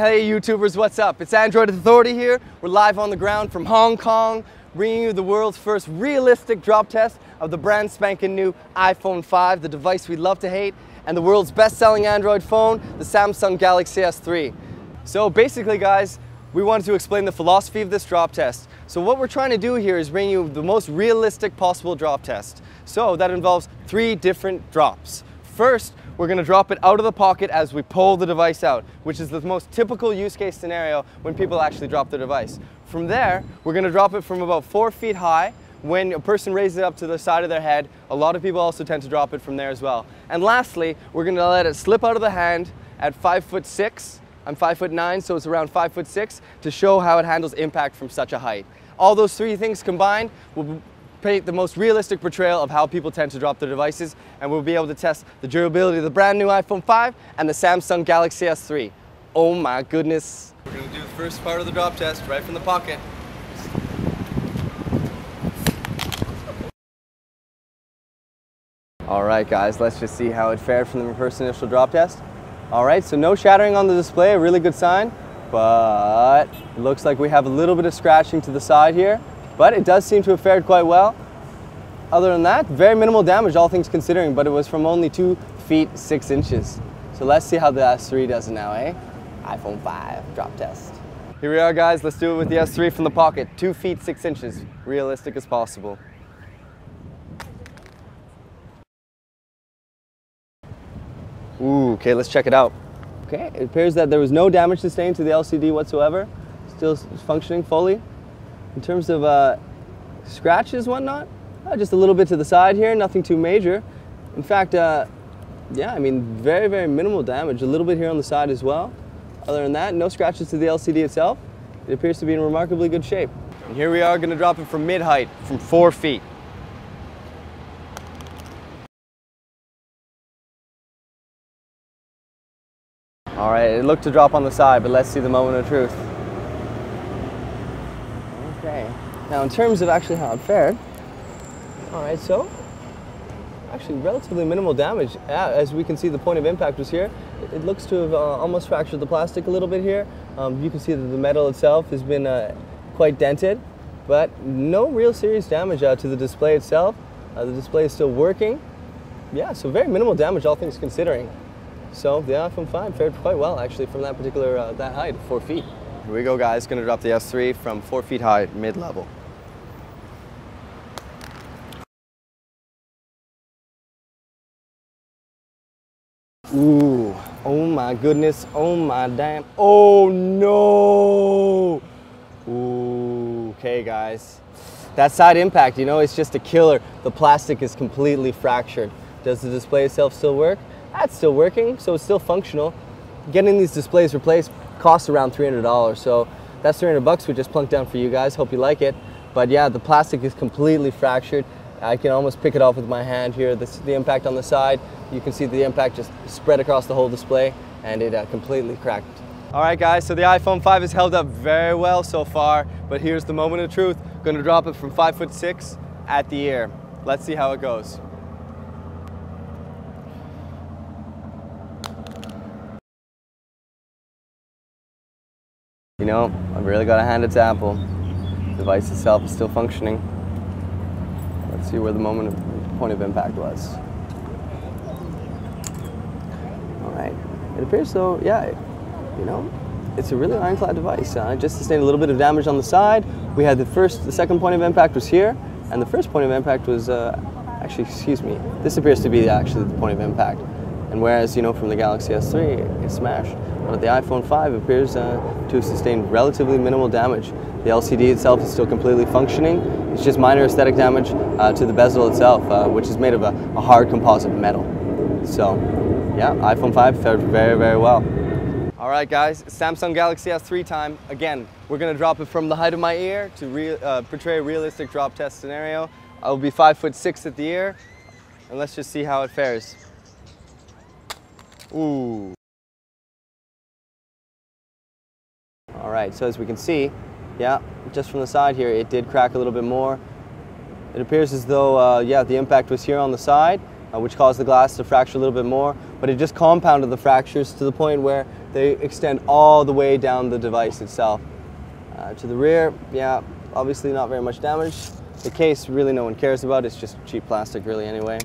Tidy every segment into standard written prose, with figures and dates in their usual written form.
Hey YouTubers, what's up? It's Android Authority here. We're live on the ground from Hong Kong, bringing you the world's first realistic drop test of the brand spanking new iPhone 5, the device we love to hate, and the world's best-selling Android phone, the Samsung Galaxy S3. So basically guys, we wanted to explain the philosophy of this drop test. So what we're trying to do here is bring you the most realistic possible drop test. So that involves 3 different drops. First, we're going to drop it out of the pocket as we pull the device out, which is the most typical use case scenario when people actually drop their device. From there, we're going to drop it from about 4 feet high. When a person raises it up to the side of their head, a lot of people also tend to drop it from there as well. And lastly, we're going to let it slip out of the hand at 5'6". I'm 5'9", so it's around 5'6", to show how it handles impact from such a height. All those 3 things combined will paint the most realistic portrayal of how people tend to drop their devices, and we'll be able to test the durability of the brand new iPhone 5 and the Samsung Galaxy S3. Oh my goodness. We're going to do the first part of the drop test right from the pocket. Alright guys, let's just see how it fared from the first initial drop test. Alright, so no shattering on the display, a really good sign, but it looks like we have a little bit of scratching to the side here. But it does seem to have fared quite well. Other than that, very minimal damage, all things considering, but it was from only 2 feet 6 inches. So let's see how the S3 does it now, eh? iPhone 5 drop test. Here we are guys, let's do it with the S3 from the pocket. 2 feet 6 inches, realistic as possible. Ooh, okay, let's check it out. Okay, it appears that there was no damage sustained to the LCD whatsoever. Still functioning fully. In terms of scratches, whatnot, just a little bit to the side here, nothing too major. In fact, yeah, I mean, very, very minimal damage. A little bit here on the side as well. Other than that, no scratches to the LCD itself. It appears to be in remarkably good shape. And here we are going to drop it from mid-height, from 4 feet. All right, it looked to drop on the side, but let's see the moment of truth. Okay, now in terms of actually how it fared, all right, so actually relatively minimal damage. As we can see, the point of impact was here. It looks to have almost fractured the plastic a little bit here. You can see that the metal itself has been quite dented, but no real serious damage to the display itself. The display is still working. Yeah, so very minimal damage, all things considering. So the iPhone 5 fared quite well actually from that particular, that height, 4 feet. Here we go guys, gonna drop the S3 from 4 feet high, mid-level. Ooh, oh my goodness, oh my damn, oh no! Ooh, okay guys. That side impact, you know, it's just a killer. The plastic is completely fractured. Does the display itself still work? That's still working, so it's still functional. Getting these displays replaced costs around $300, so that's $300 we just plunked down for you guys. Hope you like it. But yeah, the plastic is completely fractured. I can almost pick it off with my hand here. The impact on the side, you can see the impact just spread across the whole display, and it completely cracked. All right guys, so the iPhone 5 has held up very well so far, but here's the moment of truth. Going to drop it from 5'6" at the ear. Let's see how it goes. You know, I've really got to hand it to Apple. The device itself is still functioning. Let's see where the point of impact was. All right, it appears though, yeah, you know, it's a really ironclad device. It just sustained a little bit of damage on the side. We had the second point of impact was here, and the first point of impact was, actually, excuse me, this appears to be actually the point of impact. And whereas, you know, from the Galaxy S3, it smashed. But the iPhone 5 appears to have sustained relatively minimal damage. The LCD itself is still completely functioning. It's just minor aesthetic damage to the bezel itself, which is made of a hard composite metal. So, yeah, iPhone 5 fared very, very well. All right, guys, Samsung Galaxy S3 time. Again, we're going to drop it from the height of my ear to portray a realistic drop test scenario. I'll be 5'6" at the ear, and let's just see how it fares. Ooh. All right, so as we can see, yeah, just from the side here, it did crack a little bit more. It appears as though, yeah, the impact was here on the side, which caused the glass to fracture a little bit more, but it just compounded the fractures to the point where they extend all the way down the device itself. To the rear, yeah, obviously not very much damage. The case, really no one cares about, it's just cheap plastic really anyway.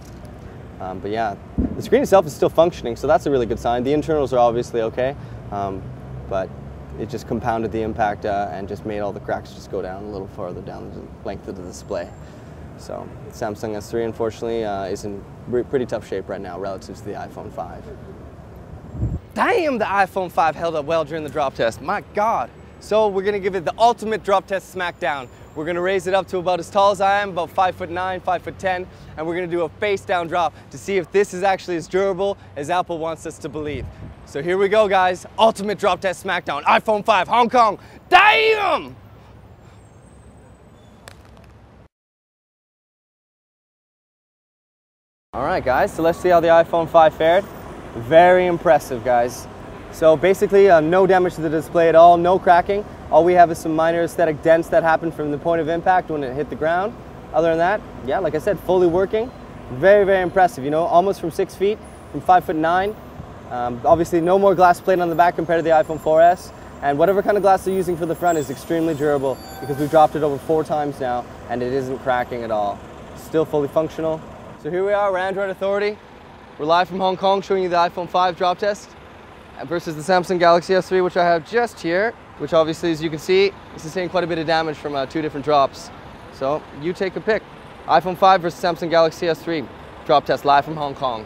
But yeah, the screen itself is still functioning, so that's a really good sign. The internals are obviously okay, but it just compounded the impact and just made all the cracks just go down a little farther down the length of the display. So Samsung S3 unfortunately is in pretty tough shape right now relative to the iPhone 5. Damn, the iPhone 5 held up well during the drop test, my God. So we're gonna give it the ultimate drop test smackdown. We're gonna raise it up to about as tall as I am, about 5'9", 5'10", and we're gonna do a face down drop to see if this is actually as durable as Apple wants us to believe. So here we go, guys. Ultimate drop test smackdown, iPhone 5, Hong Kong. Damn! All right, guys, so let's see how the iPhone 5 fared. Very impressive, guys. So basically, no damage to the display at all, no cracking. All we have is some minor aesthetic dents that happened from the point of impact when it hit the ground. Other than that, yeah, like I said, fully working. Very, very impressive, you know, almost from 6 feet, from 5'9". Obviously, no more glass plate on the back compared to the iPhone 4S. And whatever kind of glass they're using for the front is extremely durable because we've dropped it over 4 times now and it isn't cracking at all. Still fully functional. So here we are, we're Android Authority. We're live from Hong Kong showing you the iPhone 5 drop test versus the Samsung Galaxy S3, which I have just here, which obviously, as you can see, is sustaining quite a bit of damage from 2 different drops. So you take a pick. iPhone 5 versus Samsung Galaxy S3 drop test live from Hong Kong.